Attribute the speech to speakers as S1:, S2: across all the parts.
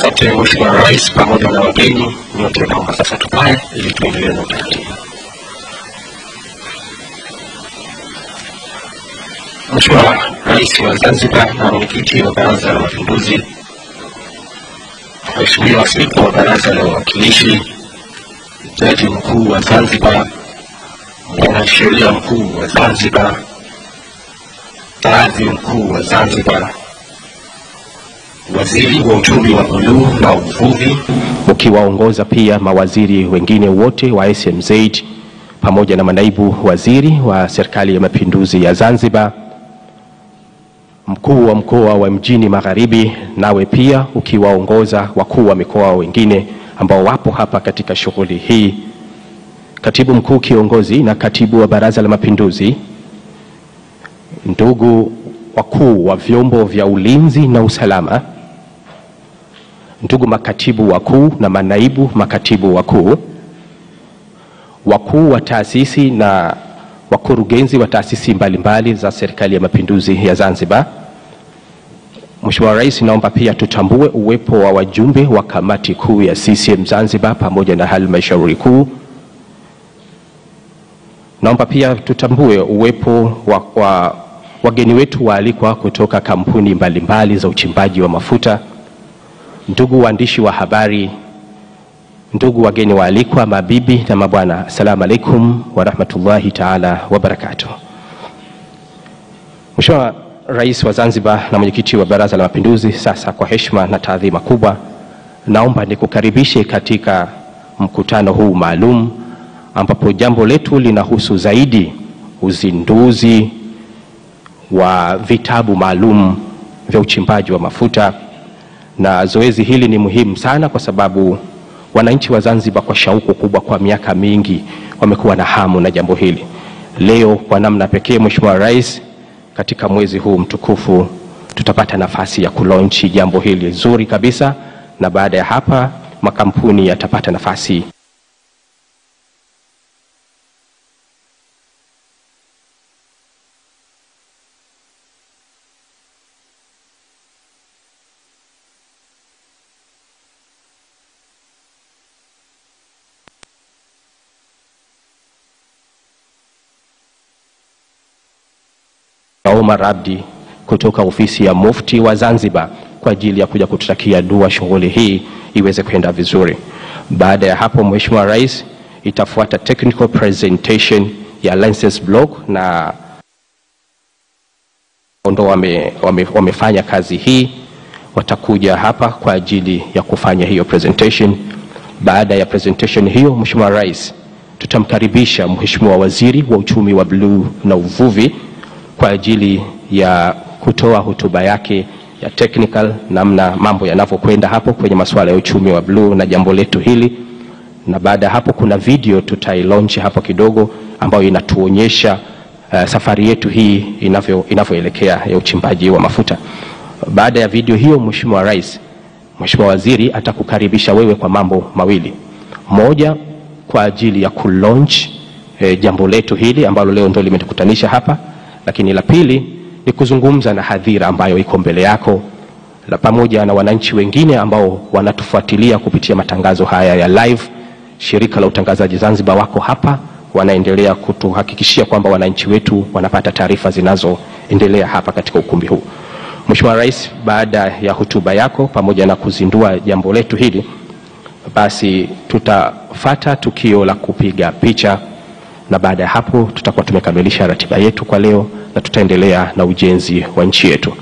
S1: Asante Mheshimiwa Rais pamoja na wageni nyote, naomba sasa tukae ili tuendelee na utaratibu. Mheshimiwa Rais wa Zanzibar na Mwenyekiti wa Baraza la Mapinduzi, Mheshimiwa Spika wa Baraza la Wawakilishi, Jaji Mkuu wa Zanzibar, Mwanasheria Mkuu wa Zanzibar, Kadhi Mkuu wa Zanzibar, Waziri wa Uchumi wa Buluu na Uvuvi, ukiwaongoza pia mawaziri wengine wote wa SMZ pamoja na manaibu waziri wa Serikali ya Mapinduzi ya Zanzibar, mkuu wa mkoa wa Mjini Magharibi, nawe pia ukiwaongoza wakuu wa mikoa wengine ambao wapo hapa katika shughuli hii, katibu mkuu kiongozi na katibu wa Baraza la Mapinduzi, ndugu wakuu wa vyombo vya ulinzi na usalama, ndugu makatibu wakuu na manaibu makatibu wakuu, wakuu wa taasisi na wakurugenzi wa taasisi mbalimbali za Serikali ya Mapinduzi ya Zanzibar. Mheshimiwa Rais, naomba pia tutambue uwepo wa wajumbe wa kamati kuu ya CCM Zanzibar pamoja na halmashauri kuu. Naomba pia tutambue uwepo wa wageni wetu waalikwa kutoka kampuni mbalimbali za uchimbaji wa mafuta, ndugu waandishi wa habari, ndugu wageni waalikwa, mabibi na mabwana, asalamu alaykum wa rahmatullahi ta'ala wa barakatuh. Mheshimiwa Rais wa Zanzibar na Mwenyekiti wa Baraza la Mapinduzi, sasa kwa heshima na taadhima kubwa naomba nikukaribishe katika mkutano huu maalum ambapo jambo letu linahusu zaidi uzinduzi wa vitabu maalum vya uchimbaji wa mafuta. Na zoezi hili ni muhimu sana kwa sababu wananchi wa Zanzibar kwa shauku kubwa kwa miaka mingi wamekuwa na hamu na jambo hili. Leo kwa namna pekee, Mheshimiwa Rais, katika mwezi huu mtukufu tutapata nafasi ya kulaunchi jambo hili zuri kabisa, na baada ya hapa makampuni yatapata nafasi Omar Abdi kutoka ofisi ya Mufti wa Zanzibar kwa ajili ya kuja kututakia dua shughuli hii iweze kwenda vizuri. Baada ya hapo, Mheshimiwa Rais, itafuata technical presentation ya license block, na ndo wamefanya kazi hii, watakuja hapa kwa ajili ya kufanya hiyo presentation. Baada ya presentation hiyo, Mheshimiwa Rais, tutamkaribisha Mheshimiwa Waziri wa Uchumi wa Buluu na Uvuvi kwa ajili ya kutoa hotuba yake ya technical, namna mambo yanavyokwenda hapo kwenye masuala ya uchumi wa blue na jambo letu hili. Na baada hapo kuna video tutailaunch hapo kidogo ambayo inatuonyesha safari yetu hii inavyoelekea ya uchimbaji wa mafuta. Baada ya video hiyo, Mheshimiwa Rais, Mheshimiwa Waziri atakukaribisha wewe kwa mambo mawili. Moja, kwa ajili ya kulaunch jambo letu hili ambalo leo ndio limetukutanisha hapa, lakini la pili ni kuzungumza na hadhira ambayo iko mbele yako, na pamoja na wananchi wengine ambao wanatufuatilia kupitia matangazo haya ya live. Shirika la Utangazaji Zanzibar wako hapa, wanaendelea kutuhakikishia kwamba wananchi wetu wanapata taarifa zinazoendelea hapa katika ukumbi huu. Mheshimiwa Rais, baada ya hotuba yako pamoja na kuzindua jambo letu hili, basi tutafata tukio la kupiga picha, na baada ya hapo tutakuwa tumekamilisha ratiba yetu kwa leo na tutaendelea na ujenzi wa nchi yetu.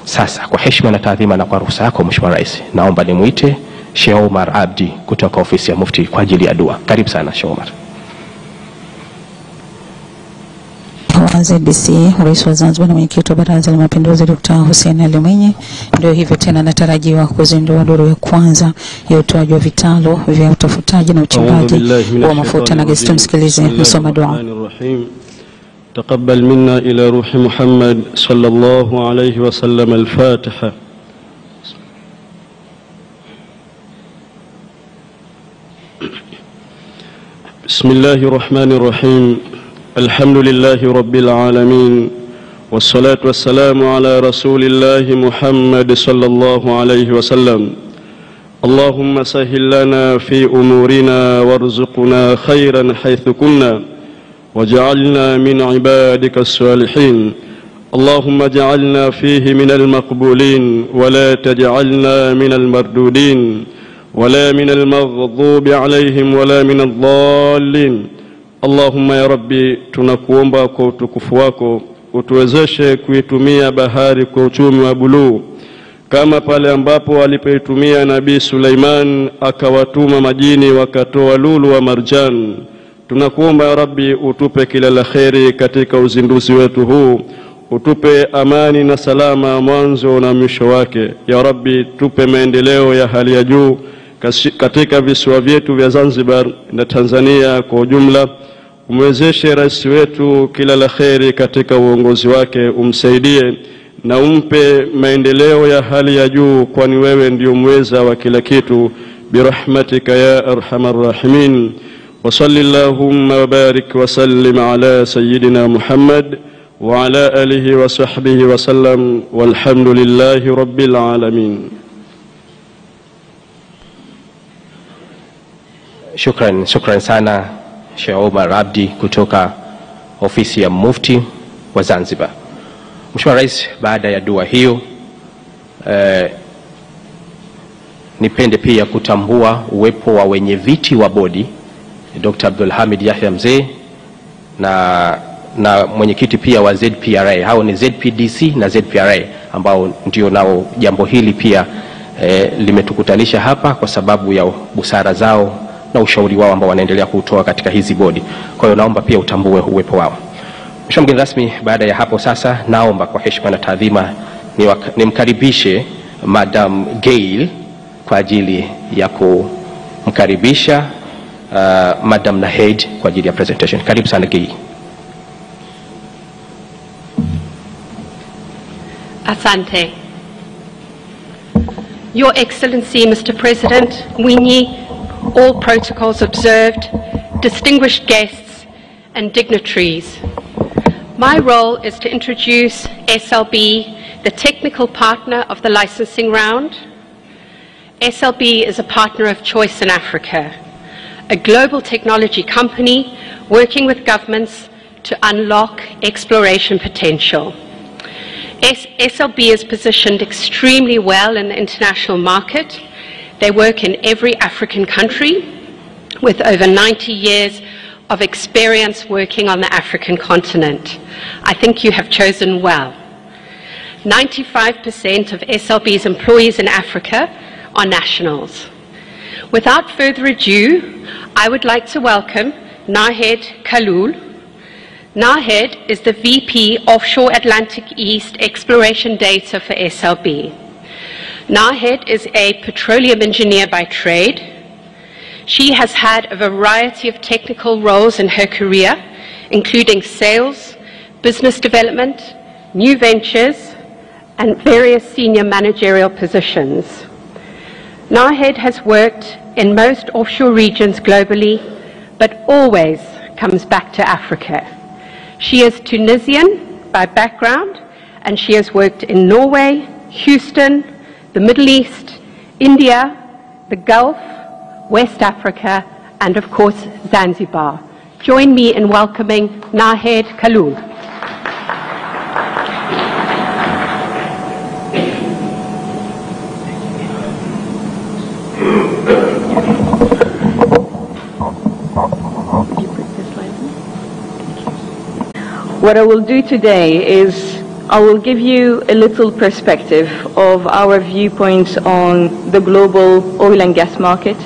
S1: Sasa kwa heshima na taadhima na kwa ruhusa yako Mheshimiwa Rais, naomba nimuite Sheikh Omar Abdi kutoka ofisi ya Mufti kwa ajili ya dua. Karibu sana Sheikh Omar.
S2: Kwanza DC, Rais wa Zanzibar na Mwenyekiti wa Baraza la Mapinduzi Dr. Hussein Ali Mwinyi, ndio hivyo tena natarajiwa kuzindua duru ya kwanza ya utoaji wa vitalu vya utafutaji na uchimbaji wa mafuta na gesi. Tumsikilize msoma dua.
S3: تقبل منا إلى روح محمد صلى الله عليه وسلم. الفاتحة. بسم الله الرحمن الرحيم. الحمد لله رب العالمين، والصلاة والسلام على رسول الله محمد صلى الله عليه وسلم. اللهم سهل لنا في أمورنا وارزقنا خيرا حيث كنا واجعلنا من عبادك الصالحين. اللهم اجعلنا فيه من المقبولين ولا تجعلنا من المردودين ولا من المغضوب عليهم ولا من الضالين. Allahumma ya Rabbi, tunakuomba kwa utukufu wako utuwezeshe kuitumia bahari kwa uchumi wa buluu, kama pale ambapo alipoitumia Nabii Suleiman akawatuma majini wakatoa lulu wa marjan. Tunakuomba ya Rabbi utupe kila la kheri katika uzinduzi wetu huu, utupe amani na salama mwanzo na mwisho wake. Ya Rabbi, tupe maendeleo ya hali ya juu katika visiwa vyetu vya Zanzibar na Tanzania kwa ujumla. Umwezeshe rais wetu kila la kheri katika uongozi wake, umsaidie na umpe maendeleo ya hali ya juu, kwani wewe ndio mweza wa kila kitu. Birahmatika ya arhamar rahimin. Wa sallallahu wa barik wa sallim ala sayyidina Muhammad wa ala alihi wa sahbihi wa sallam, walhamdulillahi rabbil alamin.
S1: Shukran sana Sheikh Omar Abdi kutoka ofisi ya Mufti wa Zanzibar. Mheshimiwa Rais, baada ya dua hiyo nipende pia kutambua uwepo wa wenye viti wa bodi Dr. Abdul Hamid Yahya Mzee na mwenyekiti pia wa ZPRA. Hao ni ZPDC na ZPRA ambao ndio nao jambo hili pia limetukutanisha hapa kwa sababu ya busara zao na ushauri wao ambao wanaendelea kutoa katika hizi bodi. Kwa hiyo naomba pia utambue uwepo wao. Mheshimiwa mgeni rasmi, baada ya hapo sasa naomba kwa heshima na taadhima nimkaribishe Madam Gail kwa ajili ya kumkaribisha Madam Nahed kwa ajili ya presentation. Karibu sana Gail.
S4: Asante. Your Excellency, Mr. President, Winnie, all protocols observed, distinguished guests and dignitaries. My role is to introduce SLB, the technical partner of the licensing round. SLB is a partner of choice in Africa, a global technology company working with governments to unlock exploration potential. SLB is positioned extremely well in the international market. They work in every African country with over 90 years of experience working on the African continent. I think you have chosen well. 95% of SLB's employees in Africa are nationals. Without further ado, I would like to welcome Nahed Khalul. Nahed is the VP Offshore Atlantic East Exploration Data for SLB. Nahed is a petroleum engineer by trade. She has had a variety of technical roles in her career, including sales, business development, new ventures, and various senior managerial positions. Nahed has worked in most offshore regions globally, but always comes back to Africa. She is Tunisian by background, and she has worked in Norway, Houston, the Middle East, India, the Gulf, West Africa, and of course Zanzibar. Join me in welcoming Nahed Khalul.
S5: What I will do today is I will give you a little perspective of our viewpoints on the global oil and gas market.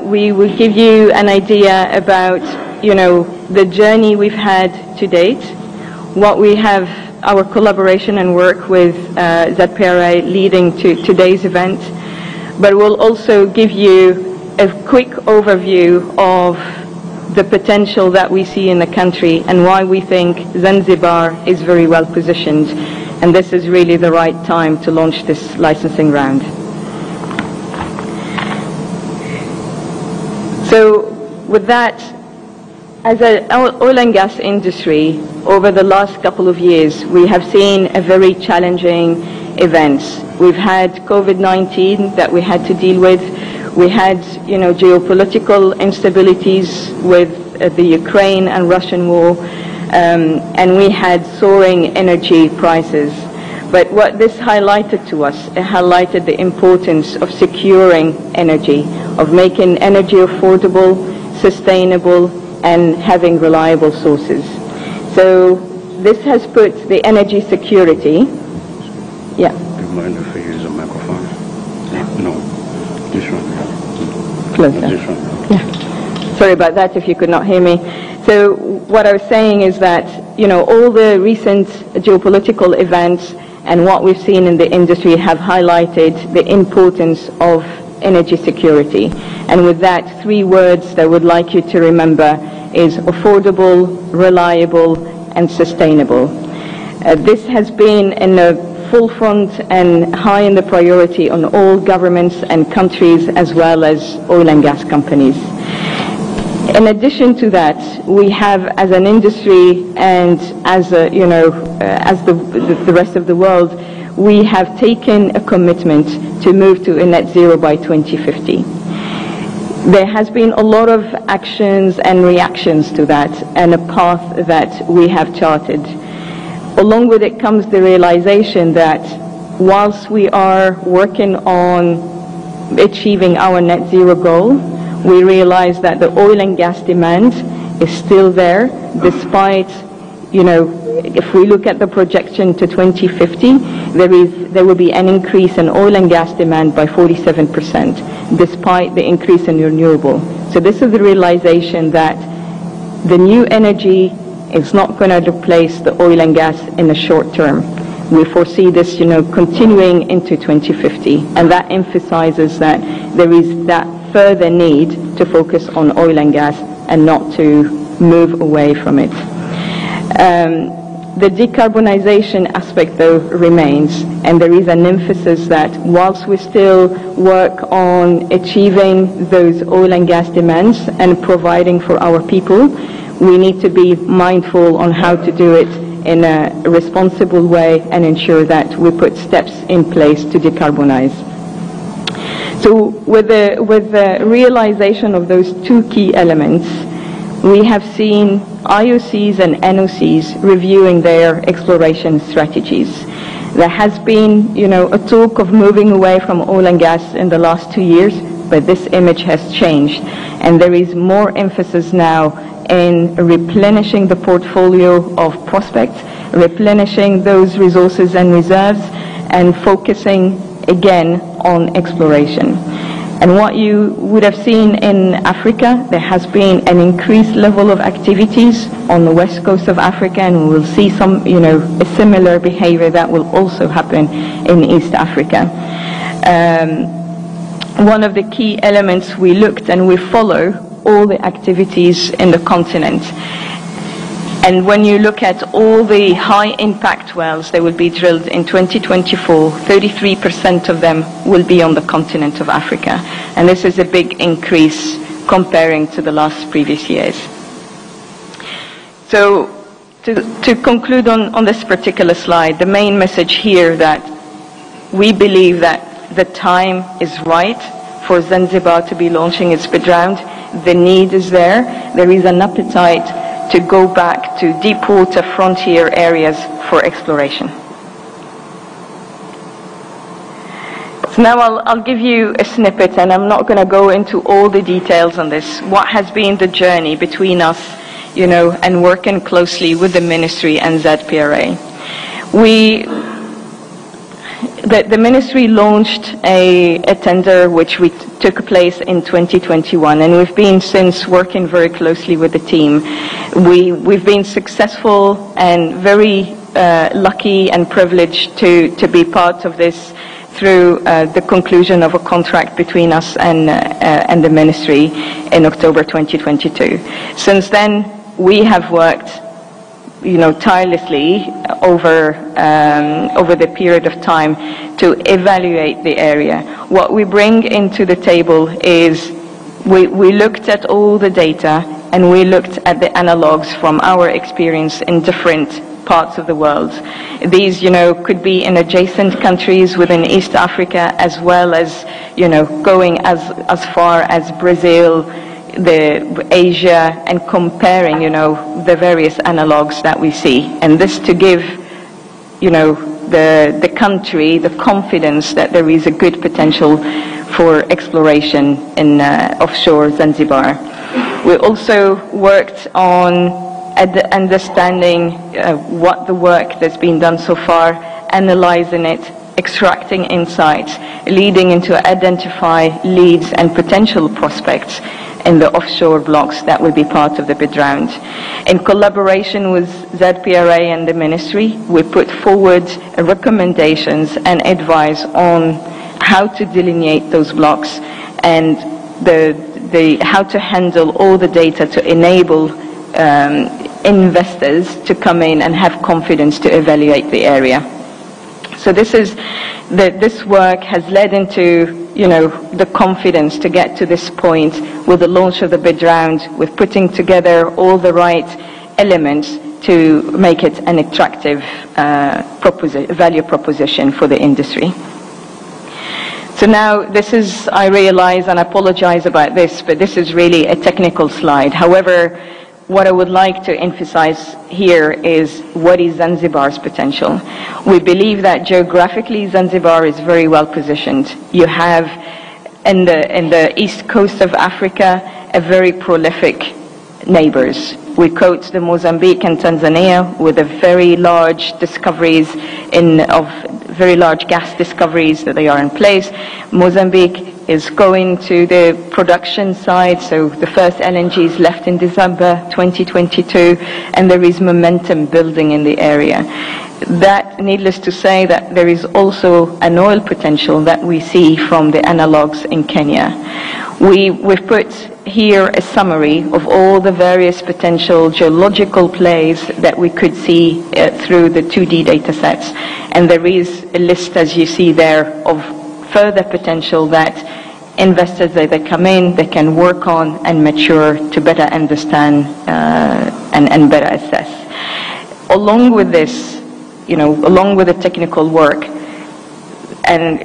S5: We will give you an idea about, the journey we've had to date, what we have, our collaboration and work with ZPRA leading to today's event, but we'll also give you a quick overview of the potential that we see in the country and why we think Zanzibar is very well positioned, and this is really the right time to launch this licensing round. So with that, as an oil and gas industry, over the last couple of years, we have seen a very challenging events. We've had COVID-19 that we had to deal with. We had, geopolitical instabilities with the Ukraine and Russian war, and we had soaring energy prices. But what this highlighted to us, it highlighted the importance of securing energy, of making energy affordable, sustainable, and having reliable sources. So this has put the energy security. Yeah.
S6: Do you mind if I use a microphone? No, this one.
S5: Closer.
S6: No, this one.
S5: Yeah. Sorry about that if you could not hear me. So what I was saying is that, all the recent geopolitical events and what we've seen in the industry have highlighted the importance of energy security. And with that, 3 words that I would like you to remember is affordable, reliable, and sustainable. This has been in the forefront and high in the priority on all governments and countries, as well as oil and gas companies. In addition to that, we have, as an industry and as as the rest of the world, we have taken a commitment to move to a net zero by 2050. There has been a lot of actions and reactions to that, and a path that we have charted. Along with it comes the realization that whilst we are working on achieving our net zero goal, we realize that the oil and gas demand is still there, despite, if we look at the projection to 2050, there will be an increase in oil and gas demand by 47%, despite the increase in renewable. So this is the realization that the new energy is not going to replace the oil and gas in the short term. We foresee this, continuing into 2050, and that emphasizes that there is that further need to focus on oil and gas and not to move away from it. The decarbonization aspect, though, remains, and there is an emphasis that whilst we still work on achieving those oil and gas demands and providing for our people, we need to be mindful on how to do it in a responsible way and ensure that we put steps in place to decarbonize. So with the realization of those 2 key elements, we have seen IOCs and NOCs reviewing their exploration strategies. There has been, a talk of moving away from oil and gas in the last 2 years, but this image has changed, and there is more emphasis now in replenishing the portfolio of prospects, replenishing those resources and reserves, and focusing again on exploration. And what you would have seen in Africa, there has been an increased level of activities on the west coast of Africa, and we will see some, a similar behavior that will also happen in East Africa. One of the key elements we looked, and we follow all the activities in the continent. And when you look at all the high impact wells that will be drilled in 2024, 33% of them will be on the continent of Africa. And this is a big increase comparing to the last previous years. So to conclude on this particular slide, the main message here that we believe that the time is right for Zanzibar to be launching its bid round. The need is there. There is an appetite to go back to deep water frontier areas for exploration. So now I'll give you a snippet, and I'm not going to go into all the details on this. What has been the journey between us, and working closely with the ministry and ZPRA. The ministry launched a tender which took place in 2021, and we've been since working very closely with the team. We've been successful and very lucky and privileged to be part of this through the conclusion of a contract between us and the ministry in October 2022. Since then, we have worked tirelessly over the period of time to evaluate the area. What we bring into the table is we looked at all the data, and we looked at the analogs from our experience in different parts of the world. These, could be in adjacent countries within East Africa, as well as, going as far as Brazil, Asia, and comparing, the various analogs that we see. And this to give, the country the confidence that there is a good potential for exploration in offshore Zanzibar. We also worked on understanding what the work that's been done so far, analyzing it, extracting insights, leading into identify leads and potential prospects in the offshore blocks that will be part of the bid round. In collaboration with ZPRA and the Ministry, we put forward recommendations and advice on how to delineate those blocks and how to handle all the data to enable investors to come in and have confidence to evaluate the area. So this work has led into, the confidence to get to this point with the launch of the bid round, with putting together all the right elements to make it an attractive value proposition for the industry. So now I realize, and I apologize about this, but this is really a technical slide. However, what I would like to emphasize here is what is Zanzibar's potential. We believe that geographically Zanzibar is very well positioned. You have in the east coast of Africa a very prolific neighbors. We quote the Mozambique and Tanzania with a very large discoveries very large gas discoveries that they are in place. Mozambique is going to the production side, so the first LNG is left in December 2022, and there is momentum building in the area. That, needless to say, that there is also an oil potential that we see from the analogs in Kenya. We've put here a summary of all the various potential geological plays that we could see through the 2D data sets. And there is a list, as you see there, of further potential that investors, as they come in, they can work on and mature to better understand and better assess. Along with this, along with the technical work, and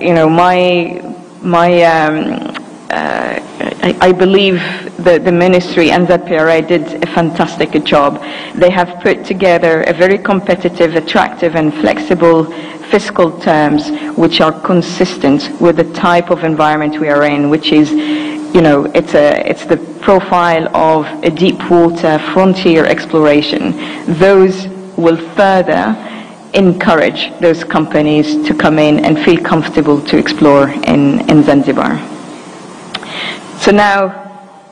S5: I believe the Ministry and ZPRA did a fantastic job. They have put together a very competitive, attractive, and flexible fiscal terms which are consistent with the type of environment we are in, which is, it's the profile of a deep water frontier exploration. Those will further encourage those companies to come in and feel comfortable to explore in Zanzibar. So now,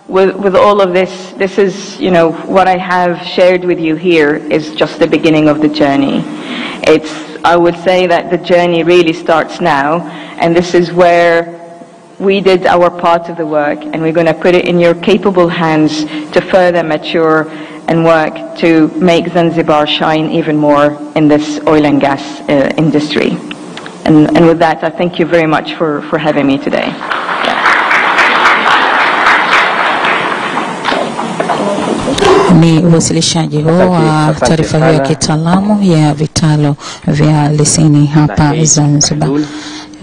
S5: with all of this is, what I have shared with you here is just the beginning of the journey. I would say that the journey really starts now, and this is where we did our part of the work, and we're going to put it in your capable hands to further mature and work to make Zanzibar shine even more in this oil and gas industry. And with that, I thank you very much for having me today.
S2: Ni uwasilishaji huo wa taarifa hiyo ya kitaalamu ya vitalu vya leseni hapa Zanzibar.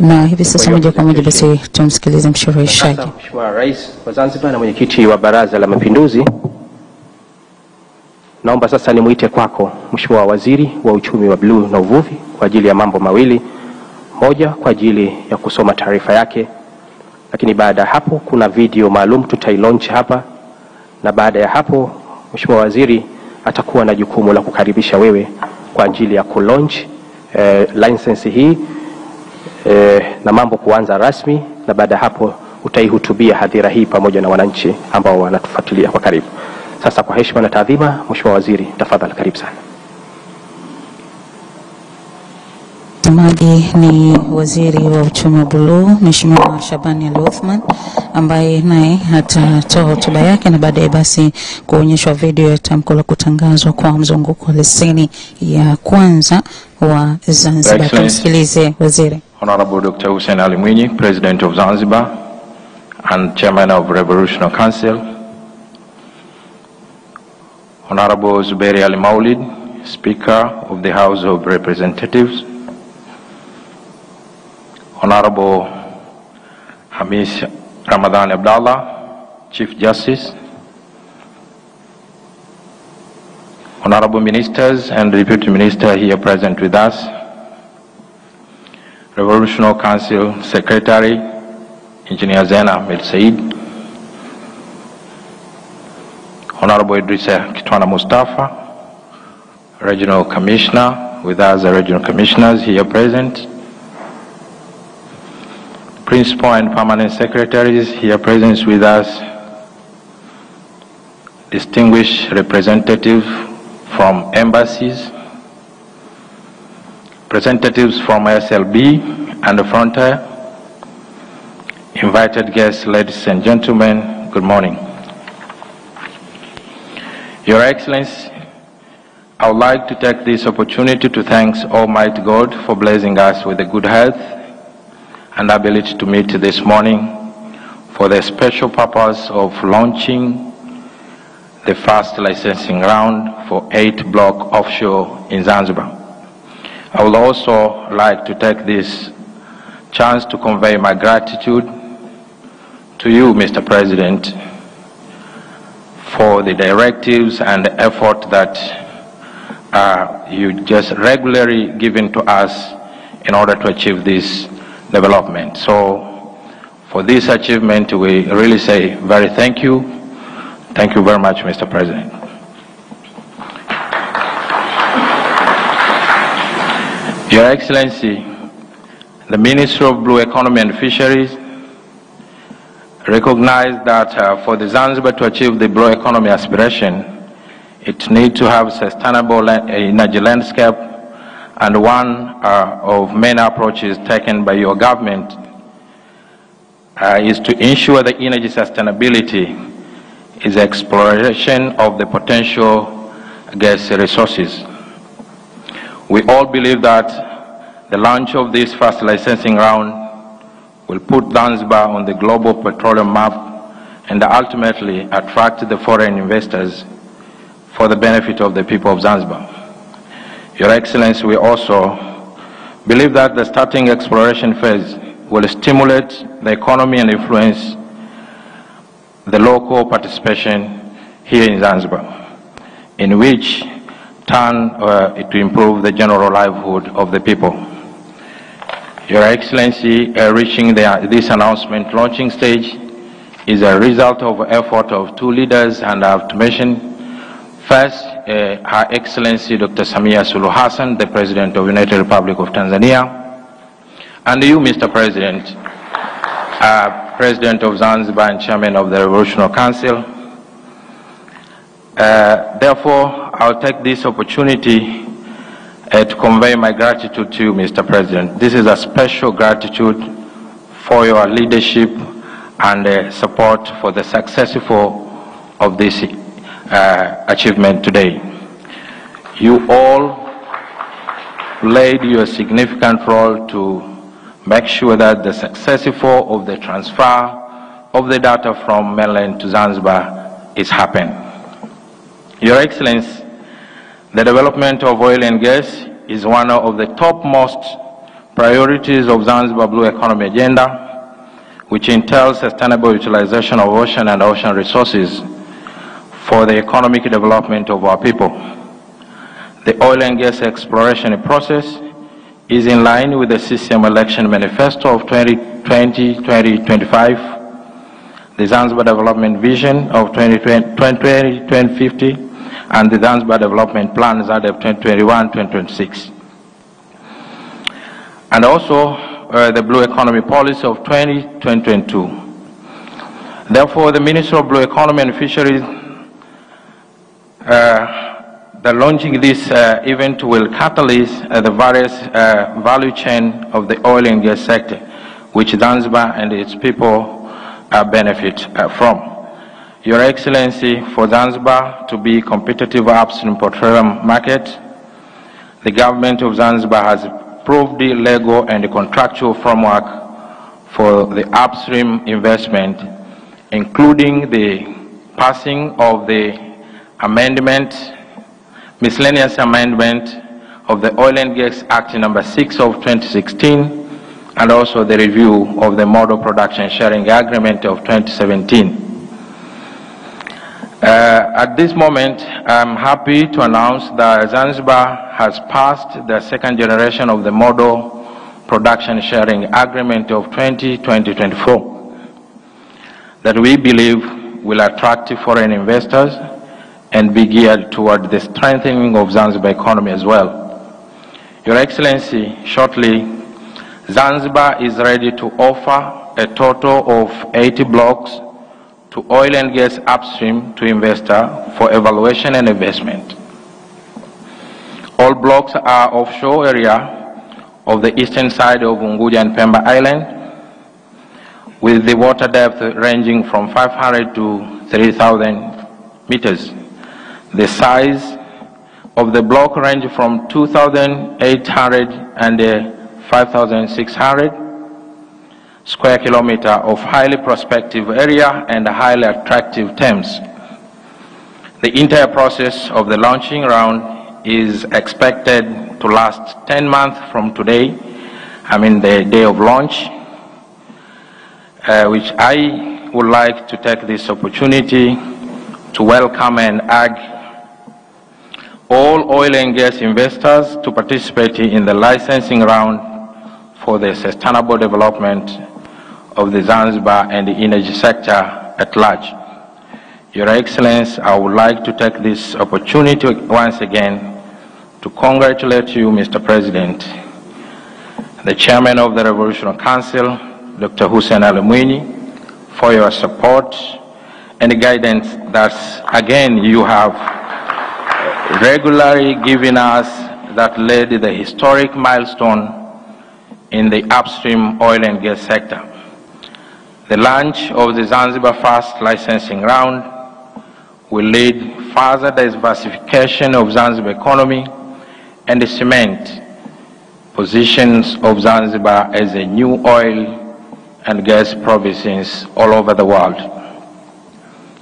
S2: Na hivi sasa moja kwa moja basi tumsikilize mshauri.
S1: Mheshimiwa Rais wa Zanzibar na mwenyekiti wa Baraza la Mapinduzi, naomba sasa nimuite kwako Mheshimiwa Waziri wa Uchumi wa Bluu na Uvuvi kwa ajili ya mambo mawili. Moja, kwa ajili ya kusoma taarifa yake, lakini baada ya hapo kuna video maalum tutailaunch hapa, na baada ya hapo Mheshimiwa Waziri atakuwa na jukumu la kukaribisha wewe kwa ajili ya kulaunch license hii na mambo kuanza rasmi, na baada hapo utaihutubia hadhira hii pamoja na wananchi ambao wanatufuatilia kwa karibu. Sasa kwa heshima na taadhima, Mheshimiwa Waziri, tafadhali karibu sana.
S2: Mtazamaji, ni Waziri wa Uchumi wa Bluu Mheshimiwa Shabani Al-Othman ambaye naye atatoa hotuba yake, na baadaye basi kuonyeshwa video ya tamko la kutangazwa kwa mzunguko wa leseni ya kwanza wa Zanzibar. Tumsikilize Waziri.
S7: Honorable Dr. Hussein Ali Mwinyi, President of Zanzibar and Chairman of Revolutionary Council. Honorable Zuberi Ali Maulid, Speaker of the House of Representatives, Honorable Hamis Ramadan Abdallah, Chief Justice, Honorable Ministers and Deputy Minister here present with us, Revolutionary Council Secretary, Engineer Zain Ahmed Said, Honorable Idrissa Kitwana Mustafa, Regional Commissioner, with us the Regional Commissioners here present, Principal and Permanent Secretaries here present with us, distinguished representatives from embassies, representatives from SLB and the Frontier, invited guests, ladies and gentlemen, good morning. Your Excellency, I would like to take this opportunity to thank Almighty God for blessing us with a good health and ability to meet this morning for the special purpose of launching the first licensing round for 8 block offshore in Zanzibar. I would also like to take this chance to convey my gratitude to you, Mr. President, for the directives and the effort that you just regularly given to us in order to achieve this development. So for this achievement, we really say very thank you. Thank you very much, Mr. President. Your Excellency, the Ministry of Blue Economy and Fisheries recognized that for the Zanzibar to achieve the blue economy aspiration, it needs to have sustainable energy landscape, and one of many approaches taken by your government is to ensure the energy sustainability is exploration of the potential gas resources. We all believe that the launch of this first licensing round will put Zanzibar on the global petroleum map and ultimately attract the foreign investors for the benefit of the people of Zanzibar. Your Excellency, we also believe that the starting exploration phase will stimulate the economy and influence the local participation here in Zanzibar, in which turn to improve the general livelihood of the people. Your Excellency, reaching this announcement launching stage is a result of effort of 2 leaders, and I have to mention first, Her Excellency Dr. Samia Suluhu Hassan, the President of the United Republic of Tanzania, and you, Mr. President, President of Zanzibar and Chairman of the Revolutionary Council. Therefore, I'll take this opportunity to convey my gratitude to you, Mr. President. This is a special gratitude for your leadership and support for the successful of this achievement today. You all played your significant role to make sure that the successful of the transfer of the data from mainland to Zanzibar is happening. Your Excellency, the development of oil and gas is one of the topmost priorities of Zanzibar Blue Economy Agenda, which entails sustainable utilization of ocean and ocean resources for the economic development of our people. The oil and gas exploration process is in line with the System Election Manifesto of 2020-2025, the Zanzibar Development Vision of 2020-2050, and the Zanzibar Development Plan of 2021-2026. And also the Blue Economy Policy of 2022. Therefore, the Ministry of Blue Economy and Fisheries, the launching this event will catalyze the various value chain of the oil and gas sector, which Zanzibar and its people benefit from. Your Excellency, for Zanzibar to be competitive upstream petroleum market, the government of Zanzibar has approved the legal and the contractual framework for the upstream investment, including the passing of the amendment miscellaneous amendment of the Oil and Gas Act number 6 of 2016, and also the review of the Model Production Sharing Agreement of 2017. At this moment, I'm happy to announce that Zanzibar has passed the second generation of the Model Production Sharing Agreement of 2024 that we believe will attract foreign investors and be geared toward the strengthening of Zanzibar economy as well. Your Excellency, shortly, Zanzibar is ready to offer a total of 80 blocks to oil and gas upstream to investor for evaluation and investment. All blocks are offshore area of the eastern side of Unguja and Pemba Island, with the water depth ranging from 500 to 3,000 meters. The size of the block range from 2,800 and 5,600 square kilometer of highly prospective area and highly attractive terms. The entire process of the launching round is expected to last 10 months from today, the day of launch, which I would like to take this opportunity to welcome and urge all oil and gas investors to participate in the licensing round for the sustainable development of the Zanzibar and the energy sector at large. Your Excellency, I would like to take this opportunity once again to congratulate you, Mr. President, the Chairman of the Revolutionary Council, Dr. Hussein Ali Mwinyi, for your support and guidance that, again, you have regularly given us that led the historic milestone in the upstream oil and gas sector. The launch of the Zanzibar First licensing round will lead further diversification of Zanzibar economy and cement positions of Zanzibar as a new oil and gas province all over the world.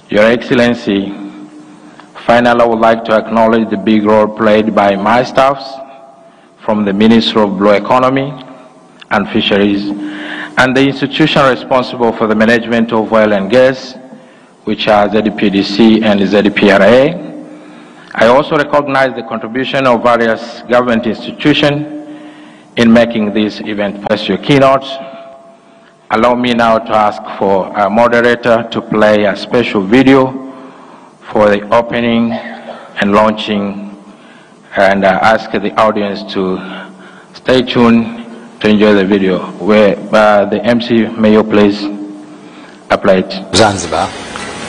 S7: Your Excellency, finally, I would like to acknowledge the big role played by my staffs from the Ministry of Blue Economy and Fisheries and the institution responsible for the management of oil and gas, which are ZPDC and ZPRA. I also recognize the contribution of various government institutions in making this event possible. Your keynote. Allow me now to ask for a moderator to play a special video for the opening and launching, and ask the audience to stay tuned to enjoy the video. Where the MC, may you please apply it.
S8: Zanzibar,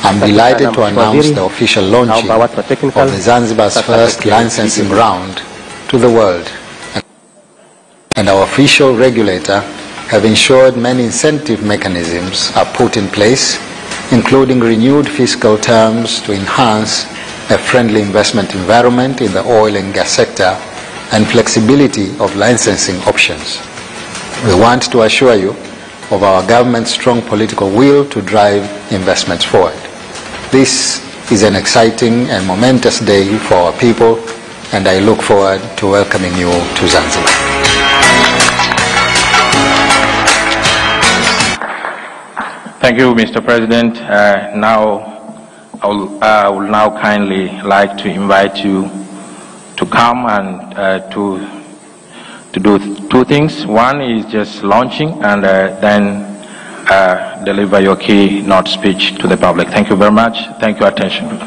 S8: I'm delighted to announce the official launching of the Zanzibar's first licensing round to the world. And our official regulator have ensured many incentive mechanisms are put in place, including renewed fiscal terms to enhance a friendly investment environment in the oil and gas sector and flexibility of licensing options. We want to assure you of our government's strong political will to drive investments forward. This is an exciting and momentous day for our people, and I look forward to welcoming you to Zanzibar.
S7: Thank you, Mr. President. I will now kindly like to invite you to come and to do two things. One is just launching, and then deliver your keynote speech to the public. Thank you very much. Thank you for your attention.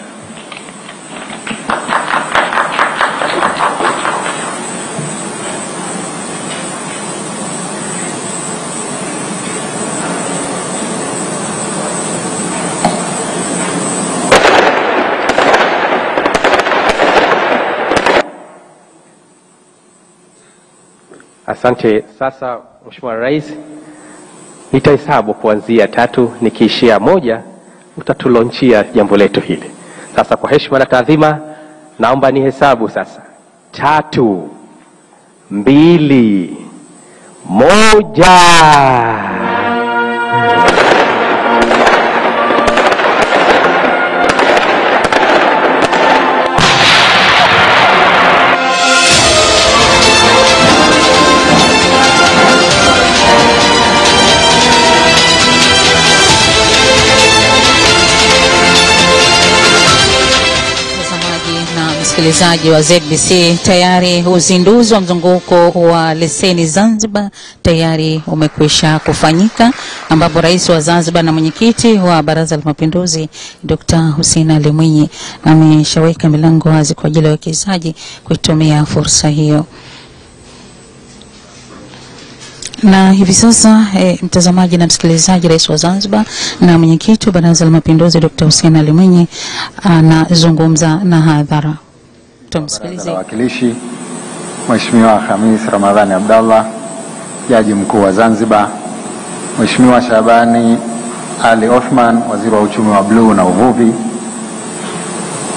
S1: Asante. Sasa Mheshimiwa Rais, nitahesabu kuanzia 3, nikiishia 1 utatulonchia jambo letu hili. Sasa kwa heshima na taadhima, naomba nihesabu sasa. 3, 2, 1.
S2: msikilizaji wa ZBC, tayari uzinduzi wa mzunguko wa leseni Zanzibar tayari umekwisha kufanyika, ambapo Rais wa Zanzibar na mwenyekiti wa Baraza la Mapinduzi Dr. Hussein Ali Mwinyi ameshaweka milango wazi kwa ajili ya wawekezaji kuitumia fursa hiyo. Na hivi sasa mtazamaji na msikilizaji, Rais wa Zanzibar na mwenyekiti wa Baraza la Mapinduzi Dr. Hussein Ali Mwinyi anazungumza na hadhara. Tumsikilize.
S9: Wawakilishi, Mheshimiwa Khamis Ramadhani Abdallah, Jaji Mkuu wa Zanzibar, Mheshimiwa Shabani Ali Othman, Waziri wa Uchumi wa Bluu na Uvuvi,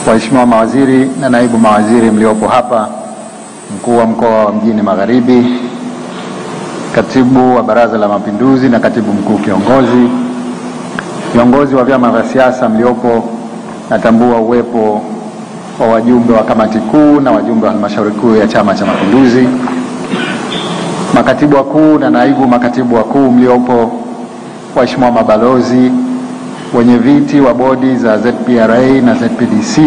S9: Waheshimiwa mawaziri na naibu mawaziri mliopo hapa, Mkuu wa Mkoa wa Mjini Magharibi, Katibu wa Baraza la Mapinduzi na Katibu Mkuu Kiongozi, viongozi wa vyama vya siasa mliopo, natambua uwepo wa wajumbe wa kamati kuu na wajumbe wa halmashauri kuu ya Chama cha Mapinduzi, makatibu wakuu na naibu makatibu wakuu mliopo, waheshimiwa mabalozi, wenye viti wa bodi za ZPRA na ZPDC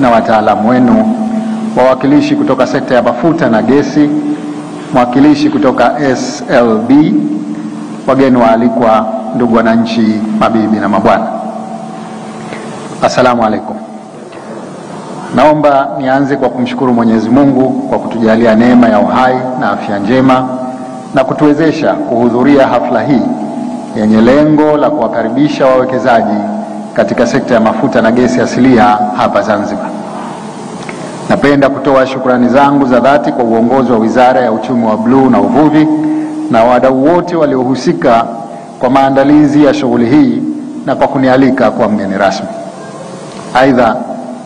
S9: na wataalamu wenu, wawakilishi kutoka sekta ya mafuta na gesi, mwakilishi kutoka SLB, wageni waalikwa, ndugu wananchi, mabibi na mabwana. Assalamu alaikum. Naomba nianze kwa kumshukuru Mwenyezi Mungu kwa kutujalia neema ya uhai na afya njema na kutuwezesha kuhudhuria hafla hii yenye lengo la kuwakaribisha wawekezaji katika sekta ya mafuta na gesi asilia hapa Zanzibar. Napenda kutoa shukrani zangu za dhati kwa uongozi wa Wizara ya Uchumi wa Bluu na Uvuvi na wadau wote waliohusika kwa maandalizi ya shughuli hii na kwa kunialika kwa mgeni rasmi. Aidha,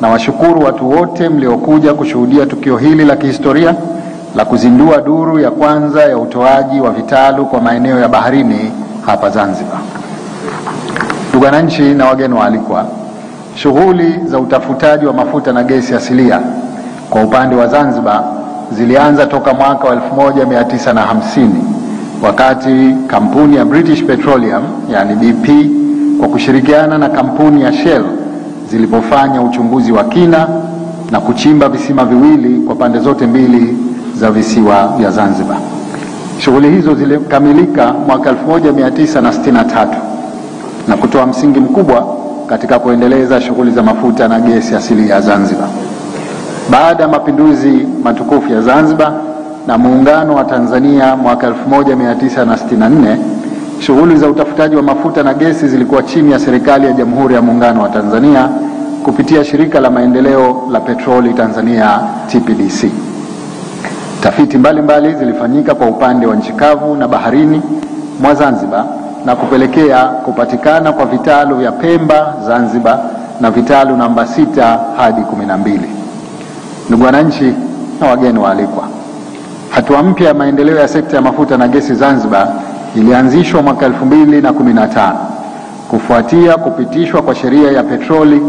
S9: na washukuru watu wote mliokuja kushuhudia tukio hili la kihistoria la kuzindua duru ya kwanza ya utoaji wa vitalu kwa maeneo ya baharini hapa Zanzibar. Ndugu wananchi na wageni waalikwa, shughuli za utafutaji wa mafuta na gesi asilia kwa upande wa Zanzibar zilianza toka mwaka wa 1950 wakati kampuni ya British Petroleum yani BP kwa kushirikiana na kampuni ya Shell zilipofanya uchunguzi wa kina na kuchimba visima viwili kwa pande zote mbili za visiwa vya Zanzibar. Shughuli hizo zilikamilika mwaka 1963 na kutoa msingi mkubwa katika kuendeleza shughuli za mafuta na gesi asili ya Zanzibar. Baada ya mapinduzi matukufu ya Zanzibar na muungano wa Tanzania mwaka 1964, shughuli za utafutaji wa mafuta na gesi zilikuwa chini ya serikali ya Jamhuri ya Muungano wa Tanzania kupitia shirika la maendeleo la petroli Tanzania TPDC. Tafiti mbalimbali zilifanyika kwa upande wa nchi kavu na baharini mwa Zanzibar na kupelekea kupatikana kwa vitalu vya Pemba, Zanzibar na vitalu namba 6 hadi 12. Ndugu wananchi na wageni waalikwa, hatua mpya ya maendeleo ya sekta ya mafuta na gesi Zanzibar ilianzishwa mwaka 2015 kufuatia kupitishwa kwa sheria ya petroli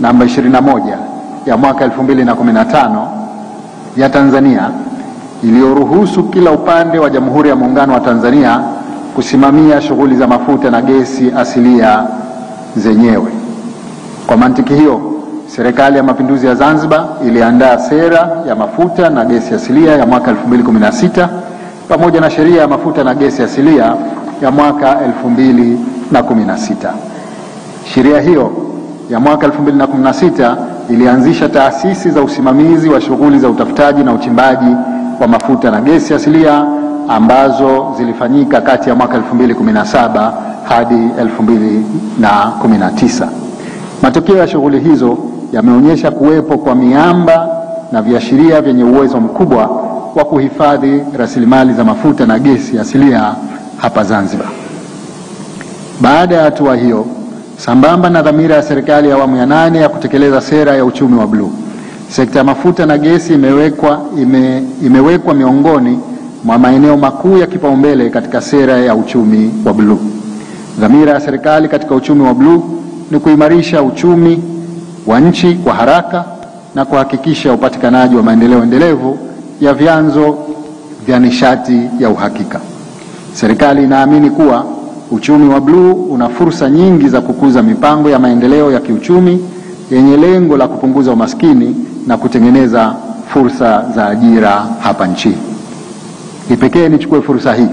S9: namba 21 ya mwaka 2015 ya Tanzania iliyoruhusu kila upande wa Jamhuri ya Muungano wa Tanzania kusimamia shughuli za mafuta na gesi asilia zenyewe. Kwa mantiki hiyo, Serikali ya Mapinduzi ya Zanzibar iliandaa sera ya mafuta na gesi asilia ya mwaka 2016 pamoja na sheria ya mafuta na gesi asilia ya mwaka 2016. Sheria hiyo ya mwaka 2016 ilianzisha taasisi za usimamizi wa shughuli za utafutaji na uchimbaji wa mafuta na gesi asilia ambazo zilifanyika kati ya mwaka 2017 hadi 2019. Matokeo ya shughuli hizo yameonyesha kuwepo kwa miamba na viashiria vyenye uwezo mkubwa wa kuhifadhi rasilimali za mafuta na gesi asilia hapa Zanzibar. Baada ya hatua hiyo, sambamba na dhamira ya serikali ya awamu ya 8 ya kutekeleza sera ya uchumi wa bluu, sekta ya mafuta na gesi imewekwa miongoni mwa maeneo makuu ya kipaumbele katika sera ya uchumi wa bluu. Dhamira ya serikali katika uchumi wa bluu ni kuimarisha uchumi wa nchi kwa haraka na kuhakikisha upatikanaji wa maendeleo endelevu ya vyanzo vya nishati ya uhakika. Serikali inaamini kuwa uchumi wa bluu una fursa nyingi za kukuza mipango ya maendeleo ya kiuchumi yenye lengo la kupunguza umaskini na kutengeneza fursa za ajira hapa nchini. Kipekee nichukue fursa hii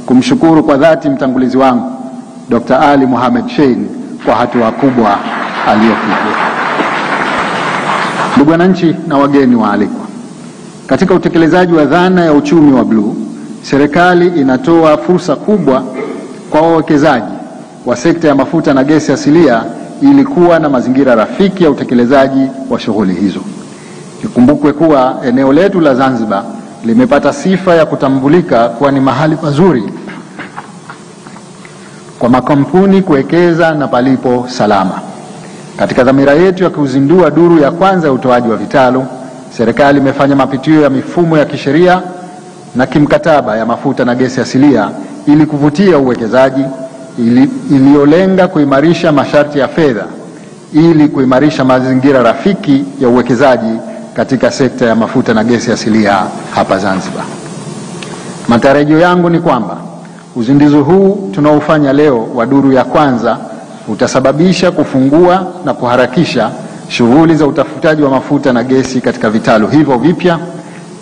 S9: kumshukuru kwa dhati mtangulizi wangu Dr. Ali Mohamed Shein kwa hatua kubwa aliyopiga. Ndugu wananchi na wageni waalikwa, katika utekelezaji wa dhana ya uchumi wa bluu, serikali inatoa fursa kubwa kwa wawekezaji wa sekta ya mafuta na gesi asilia ili kuwa na mazingira rafiki ya utekelezaji wa shughuli hizo. Ikumbukwe kuwa eneo letu la Zanzibar limepata sifa ya kutambulika kuwa ni mahali pazuri kwa makampuni kuwekeza na palipo salama. Katika dhamira yetu ya kuzindua duru ya kwanza ya utoaji wa vitalu, serikali imefanya mapitio ya mifumo ya kisheria na kimkataba ya mafuta na gesi asilia ili kuvutia uwekezaji, iliyolenga kuimarisha masharti ya fedha ili kuimarisha mazingira rafiki ya uwekezaji katika sekta ya mafuta na gesi asilia hapa Zanzibar. Matarajio yangu ni kwamba uzinduzi huu tunaofanya leo wa duru ya kwanza utasababisha kufungua na kuharakisha shughuli za utafutaji wa mafuta na gesi katika vitalu hivyo vipya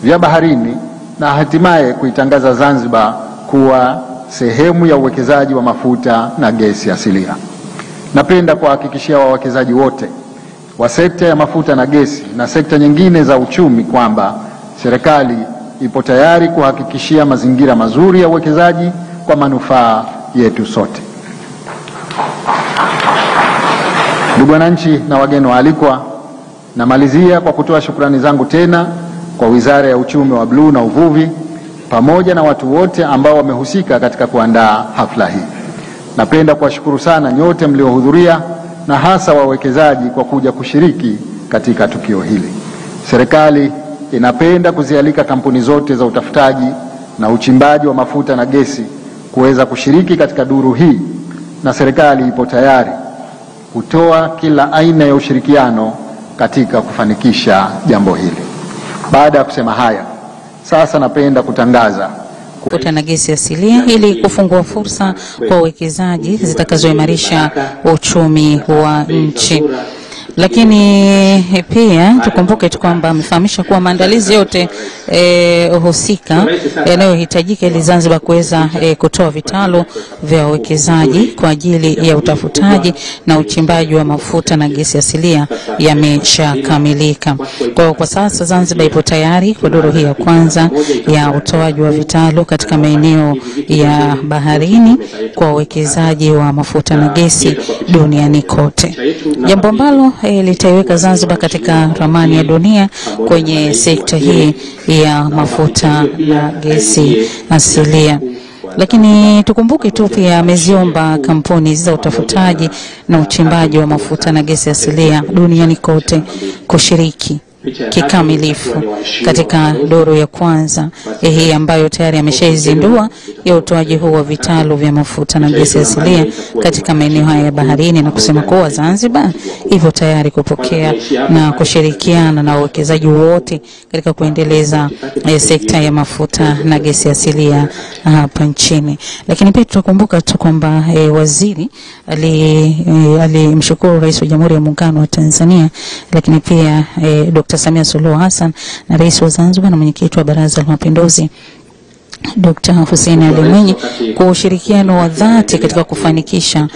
S9: vya baharini na hatimaye kuitangaza Zanzibar kuwa sehemu ya uwekezaji wa mafuta na gesi asilia. Napenda kuhakikishia wawekezaji wote wa sekta ya mafuta na gesi na sekta nyingine za uchumi kwamba serikali ipo tayari kuhakikishia mazingira mazuri ya uwekezaji kwa manufaa yetu sote. Ndugu wananchi na wageni waalikwa, namalizia kwa kutoa shukrani zangu tena kwa Wizara ya Uchumi wa Bluu na Uvuvi pamoja na watu wote ambao wamehusika katika kuandaa hafla hii. Napenda kuwashukuru sana nyote mliohudhuria na hasa wawekezaji kwa kuja kushiriki katika tukio hili. Serikali inapenda kuzialika kampuni zote za utafutaji na uchimbaji wa mafuta na gesi kuweza kushiriki katika duru hii, na serikali ipo tayari kutoa kila aina ya ushirikiano katika kufanikisha jambo hili. Baada ya kusema haya, sasa napenda kutangaza
S2: mafuta na gesi asilia ili kufungua fursa kwa uwekezaji zitakazoimarisha uchumi wa nchi. Lakini pia tukumbuke kwamba amefahamisha kuwa maandalizi yote husika yanayohitajika ili Zanzibar kuweza kutoa vitalu vya uwekezaji kwa ajili ya utafutaji na uchimbaji wa mafuta na gesi asilia yameshakamilika. Kwa sasa Zanzibar ipo tayari kwa duru hii ya kwanza ya utoaji wa vitalu katika maeneo ya baharini kwa uwekezaji wa mafuta na gesi duniani kote. Jambo ambalo litaiweka Zanzibar katika ramani ya dunia kwenye sekta hii ya mafuta na gesi asilia. Lakini tukumbuke tu pia ameziomba kampuni za utafutaji na uchimbaji wa mafuta na gesi asilia duniani kote kushiriki kikamilifu katika duru ya kwanza hii ambayo tayari ameshaizindua ya utoaji huu wa vitalu vya mafuta na gesi asilia katika maeneo haya ya baharini, na kusema kuwa Zanzibar hivyo tayari kupokea na kushirikiana na wawekezaji wote katika kuendeleza sekta ya mafuta na gesi asilia hapa nchini. Lakini pia tutakumbuka tu kwamba waziri alimshukuru Rais wa Jamhuri ya Muungano wa Tanzania, lakini pia Dr. Samia Suluhu Hassan na Rais wa Zanzibar na Mwenyekiti wa Baraza la Mapinduzi Dr. Hussein Ali Mwinyi kwa ushirikiano wa dhati katika kufanikisha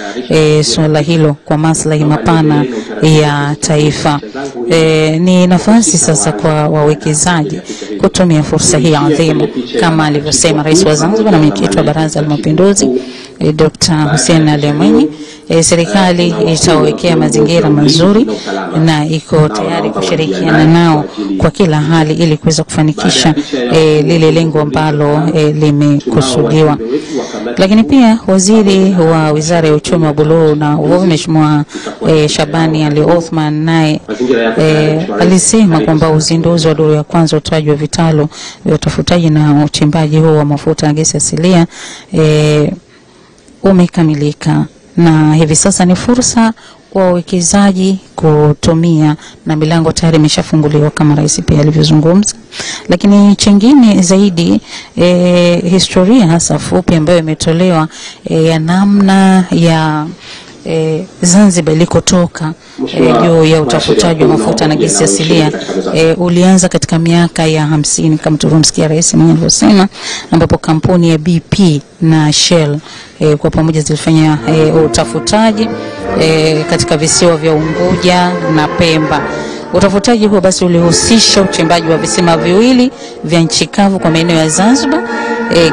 S2: swala hilo kwa maslahi mapana ya taifa. Ni nafasi sasa kwa wawekezaji kutumia fursa hii adhimu kama alivyosema Rais wa Zanzibar na Mwenyekiti wa Baraza la Mapinduzi Dr. Hussein Ali Mwinyi. Serikali itawekea mazingira mazuri na iko tayari kushirikiana nao kwa kila hali ili kuweza kufanikisha lile lengo ambalo limekusudiwa. Lakini pia waziri wa Wizara ya Uchumi wa Buluu na Uvuvi Mheshimiwa Shabani Ali Othman naye alisema kwamba uzinduzi wa duru ya kwanza utoaji wa vitalu vya utafutaji na uchimbaji huu wa mafuta na gesi asilia umekamilika, na hivi sasa ni fursa kwa wawekezaji kutumia na milango tayari imeshafunguliwa kama Rais pia alivyozungumza. Lakini chingine zaidi historia hasa fupi ambayo imetolewa ya namna ya Zanzibar ilikotoka juu ya utafutaji wa mafuta na gesi asilia ulianza katika miaka ya 50 kama tulivyomsikia rais mwenyewe alivyosema, ambapo kampuni ya BP na Shell kwa pamoja zilifanya utafutaji katika visiwa vya Unguja na Pemba. Utafutaji huo basi ulihusisha uchimbaji wa visima viwili vya nchi kavu kwa maeneo ya Zanzibar.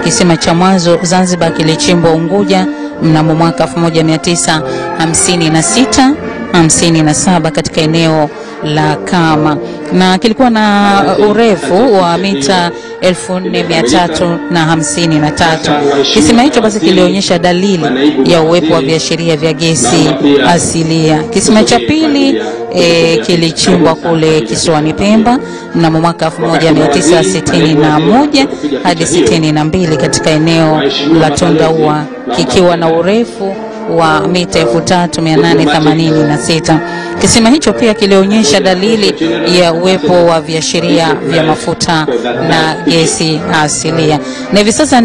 S2: Kisima cha mwanzo Zanzibar kilichimbwa Unguja mnamo mwaka 1956-57 katika eneo la Kama, na kilikuwa na urefu wa mita 4353. Kisima hicho basi kilionyesha dalili ya uwepo wa viashiria vya gesi asilia. Kisima cha pili kilichimbwa kule kisiwani Pemba mnamo mwaka 1961 hadi 62 katika eneo la Tondaua, kikiwa na urefu wa mita 3886. Kisima hicho pia kilionyesha dalili ya uwepo wa viashiria vya mafuta na gesi asilia. Na hivi sasa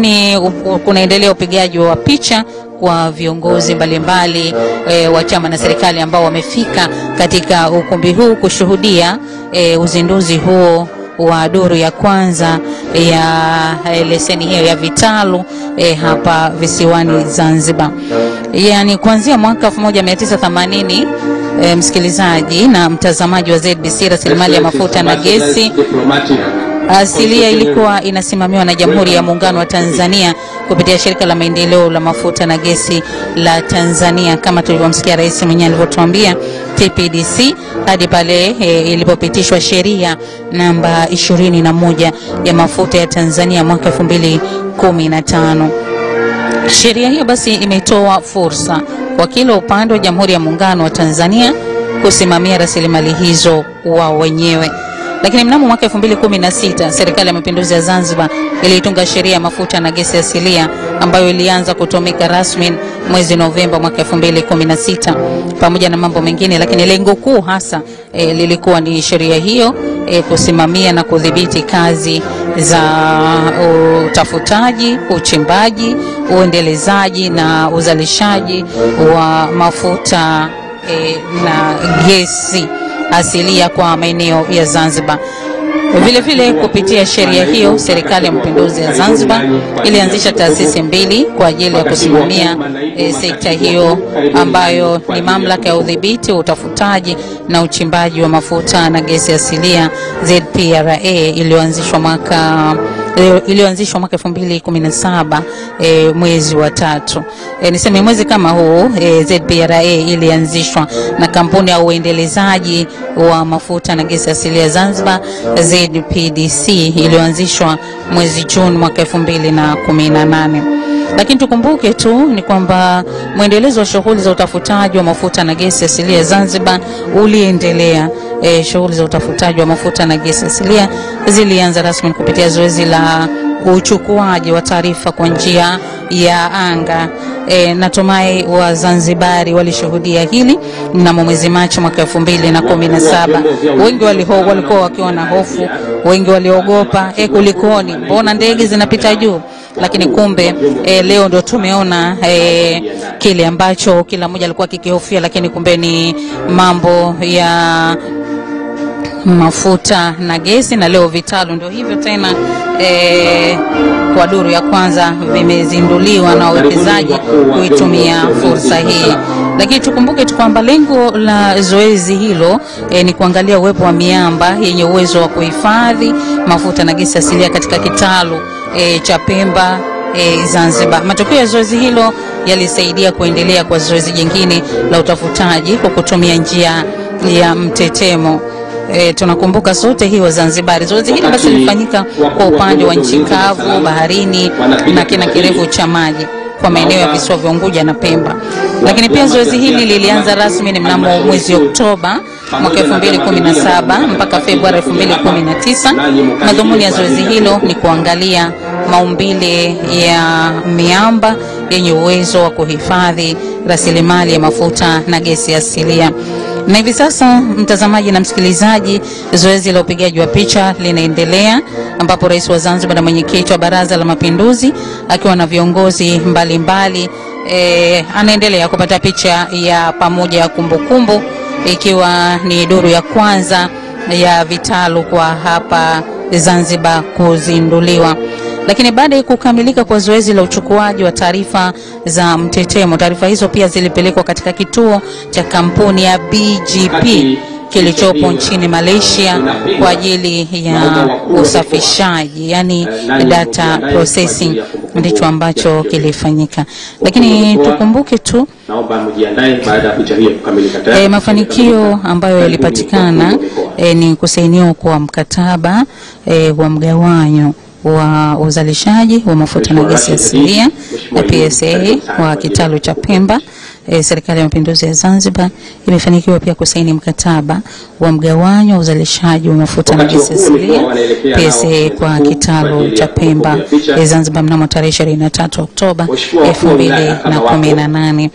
S2: kunaendelea upigaji wa picha kwa viongozi mbalimbali wa chama na serikali ambao wamefika katika ukumbi huu kushuhudia uzinduzi huo wa duru ya kwanza ya leseni hiyo ya Vitalu hapa visiwani Zanzibar. Yani kuanzia mwaka 1980 msikilizaji na mtazamaji wa ZBC, rasilimali ya mafuta na gesi asilia ilikuwa inasimamiwa na Jamhuri ya Muungano wa Tanzania kupitia shirika la maendeleo la mafuta na gesi la Tanzania, kama tulivyomsikia rais mwenyewe alivyotuambia, TPDC, hadi pale ilipopitishwa sheria namba 21 ya mafuta ya Tanzania mwaka 2015. Sheria hiyo basi imetoa fursa kwa kila upande wa Jamhuri ya Muungano wa Tanzania kusimamia rasilimali hizo wao wenyewe. Lakini mnamo mwaka 2016 serikali ya mapinduzi ya Zanzibar ilitunga sheria ya mafuta na gesi asilia ambayo ilianza kutumika rasmi mwezi Novemba mwaka 2016 pamoja na mambo mengine, lakini lengo kuu hasa lilikuwa ni sheria hiyo kusimamia na kudhibiti kazi za utafutaji, uchimbaji, uendelezaji na uzalishaji wa mafuta na gesi asilia kwa maeneo ya Zanzibar. Vile vile kupitia sheria hiyo serikali ya mapinduzi ya Zanzibar ilianzisha taasisi mbili kwa ajili ya kusimamia sekta hiyo, ambayo ni mamlaka ya udhibiti, utafutaji na uchimbaji wa mafuta na gesi asilia ZPRA iliyoanzishwa mwaka 2017 mwezi wa 3. Niseme mwezi kama huu ZPRA ilianzishwa na kampuni ya uendelezaji wa mafuta na gesi asilia Zanzibar ZPDC iliyoanzishwa mwezi Juni mwaka 2018. Lakini tukumbuke tu ni kwamba muendelezo wa shughuli za utafutaji wa mafuta na gesi asilia Zanzibar uliendelea. Shughuli za utafutaji wa mafuta na gesi asilia zilianza rasmi kupitia zoezi la uchukuaji wa taarifa kwa njia ya anga. Natumai wa Zanzibari walishuhudia hili mnamo mwezi Machi mwaka 2017. Wengi walikuwa wakiwa na hofu, wengi waliogopa, kulikoni, mbona ndege zinapita juu? Lakini kumbe leo ndio tumeona kile ambacho kila mmoja alikuwa kikihofia, lakini kumbe ni mambo ya mafuta na gesi. Na leo Vitalu ndio hivyo tena kwa duru ya kwanza vimezinduliwa na wawekezaji kuitumia fursa hii. Lakini tukumbuke tu kwamba lengo la zoezi hilo ni kuangalia uwepo wa miamba yenye uwezo wa kuhifadhi mafuta na gesi asilia katika kitalu cha Pemba Zanzibar. Matokeo ya zoezi hilo yalisaidia kuendelea kwa zoezi jingine la utafutaji kwa kutumia njia ya mtetemo. Tunakumbuka sote hii wa Zanzibar. Zoezi hili basi lilifanyika kwa upande wa nchi kavu, baharini na kina kirefu cha maji kwa maeneo ya visiwa vya Unguja na Pemba. Lakini pia zoezi hili lilianza rasmi mnamo mwezi Oktoba mwaka 2017 mpaka Februari 2019. Madhumuni ya zoezi hilo ni kuangalia maumbile ya miamba yenye uwezo wa kuhifadhi rasilimali ya mafuta na gesi asilia. Na hivi sasa mtazamaji na msikilizaji, zoezi la upigaji wa picha linaendelea, ambapo rais wa Zanzibar na mwenyekiti wa Baraza la Mapinduzi akiwa na viongozi mbalimbali anaendelea kupata picha ya pamoja ya kumbukumbu, ikiwa ni duru ya kwanza ya Vitalu kwa hapa Zanzibar kuzinduliwa. Lakini baada ya kukamilika kwa zoezi la uchukuaji wa taarifa za mtetemo, taarifa hizo pia zilipelekwa katika kituo cha kampuni ya BGP kilichopo nchini Malaysia kwa ajili ya usafishaji, yani data processing, ndicho ambacho kilifanyika. Lakini tukumbuke tu mafanikio ambayo yalipatikana ni kusainiwa kwa mkataba wa mgawanyo wa uzalishaji wa mafuta na gesi asilia na PSA wa Kitalu cha Pemba. Serikali ya Mapinduzi ya Zanzibar imefanikiwa pia kusaini mkataba wa mgawanyo wa uzalishaji wa mafuta na gesi asilia PSA kwa Kitalu cha Pemba Zanzibar mnamo tarehe 23 Oktoba 2018.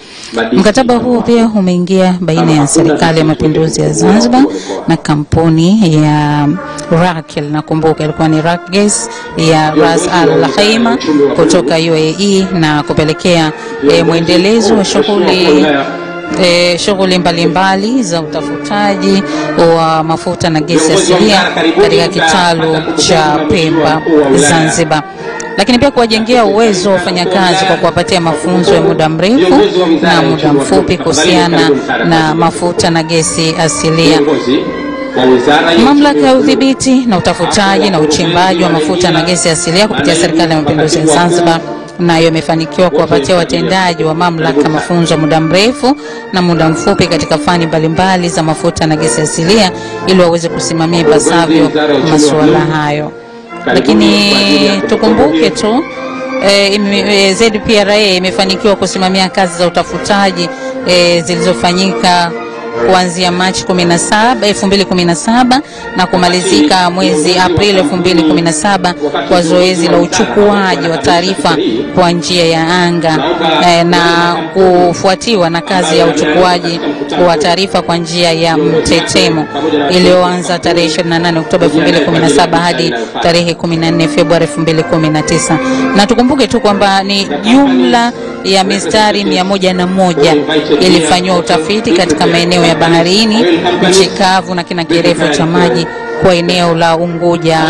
S2: Mkataba huu pia umeingia baina ya Serikali ya Mapinduzi ya Zanzibar na kampuni ya Rakel, nakumbuka ilikuwa ni Gesi ya Ras Al Khaimah kutoka UAE, na kupelekea mwendelezo wa shughuli mbalimbali za utafutaji wa mafuta na gesi asilia katika Kitalu cha Pemba Zanzibar. Lakini pia kuwajengea uwezo wafanyakazi kwa kuwapatia mafunzo ya muda mrefu na muda mfupi kuhusiana na mafuta na gesi asilia. Mamlaka ya udhibiti na utafutaji na uchimbaji wa mafuta na gesi asilia kupitia Serikali ya Mapinduzi ya Zanzibar nayo imefanikiwa kuwapatia watendaji wa mamlaka mafunzo ya muda mrefu na muda mfupi katika fani mbalimbali za mafuta na gesi asilia ili waweze kusimamia ipasavyo masuala hayo. Lakini tukumbuke tu ZPRA imefanikiwa kusimamia kazi za utafutaji zilizofanyika kuanzia Machi 2017 na kumalizika mwezi Aprili 2017 kwa zoezi la uchukuaji wa taarifa kwa njia ya anga, na kufuatiwa na kazi ya uchukuaji wa taarifa kwa njia ya mtetemo iliyoanza tarehe 28 Oktoba 2017 hadi tarehe 14 Februari 2019. Na tukumbuke tu kwamba ni jumla ya mistari 101 ilifanywa utafiti katika maeneo ya baharini, nchi kavu na kina kirefu cha maji kwa eneo la Unguja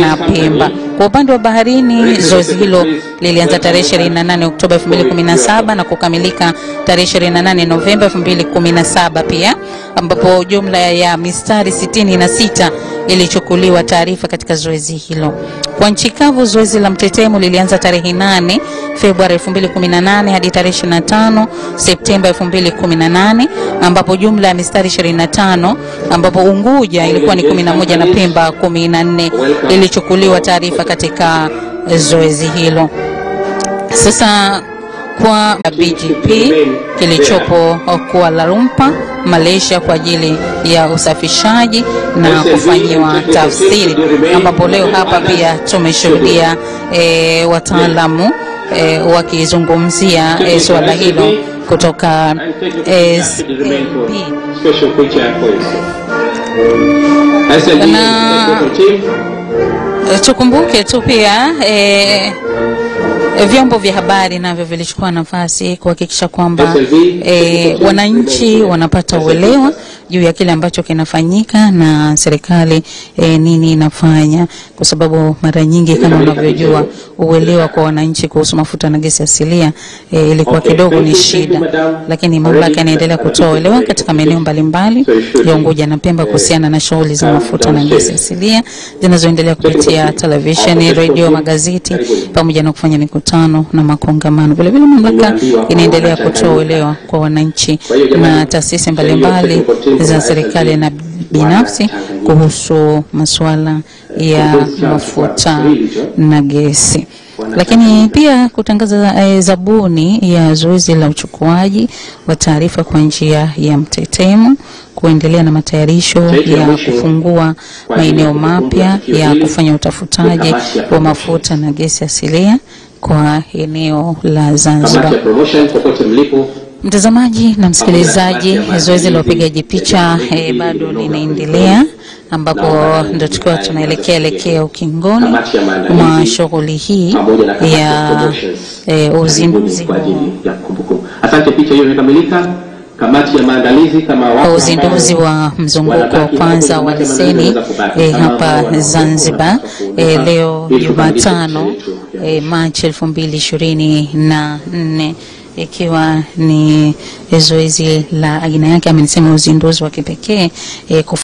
S2: na Pemba. Kwa upande wa baharini, zoezi hilo lilianza tarehe 28 Oktoba 2017 na kukamilika tarehe 28 Novemba 2017 pia, ambapo jumla ya mistari 66 ilichukuliwa taarifa katika zoezi hilo. Kwa nchi kavu, zoezi la mtetemo lilianza tarehe 8 Februari 2018 hadi tarehe 25 Septemba 2018, ambapo jumla ya mistari 25, ambapo Unguja ilikuwa ni 11 na Pemba 14 ilichukuliwa taarifa katika zoezi hilo. Sasa kwa BGP kilichopo Kuala Lumpur, Malaysia kwa ajili ya usafishaji na kufanyiwa tafsiri, ambapo leo hapa pia tumeshuhudia wataalamu wakizungumzia swala hilo kutoka na tukumbuke tu pia vyombo vya habari navyo vilichukua nafasi kuhakikisha kwamba wananchi wanapata uelewa juu ya kile ambacho kinafanyika na serikali nini inafanya, kwa sababu mara nyingi kama unavyojua uelewa kwa wananchi kuhusu mafuta na gesi asilia ilikuwa kidogo ni shida, lakini mamlaka inaendelea kutoa uelewa katika maeneo mbalimbali ya Unguja na Pemba kuhusiana na shughuli za mafuta na gesi asilia zinazoendelea kupitia televisheni, radio, magazeti pamoja na kufanya mikutano na makongamano. Vile vile mamlaka inaendelea kutoa uelewa kwa wananchi na taasisi mbalimbali za serikali na binafsi kuhusu masuala ya mafuta na gesi. Lakini pia kutangaza zabuni ya zoezi la uchukuaji wa taarifa kwa njia ya mtetemo, kuendelea na matayarisho ya kufungua maeneo mapya ya kufanya utafutaji wa mafuta na gesi asilia kwa eneo la Zanzibar. Mtazamaji na msikilizaji, zoezi la upigaji picha bado linaendelea ambapo ndio tukiwa tunaelekea ukingoni mwa shughuli hii ya uzinduzi.
S1: Asante, picha hiyo imekamilika. Kamati ya maandalizi kama wako
S2: uzinduzi wa mzunguko wa kwanza wa leseni hapa Zanzibar leo Jumatano Machi 2024, ikiwa ni zoezi la aina yake, amenisema uzinduzi wa kipekee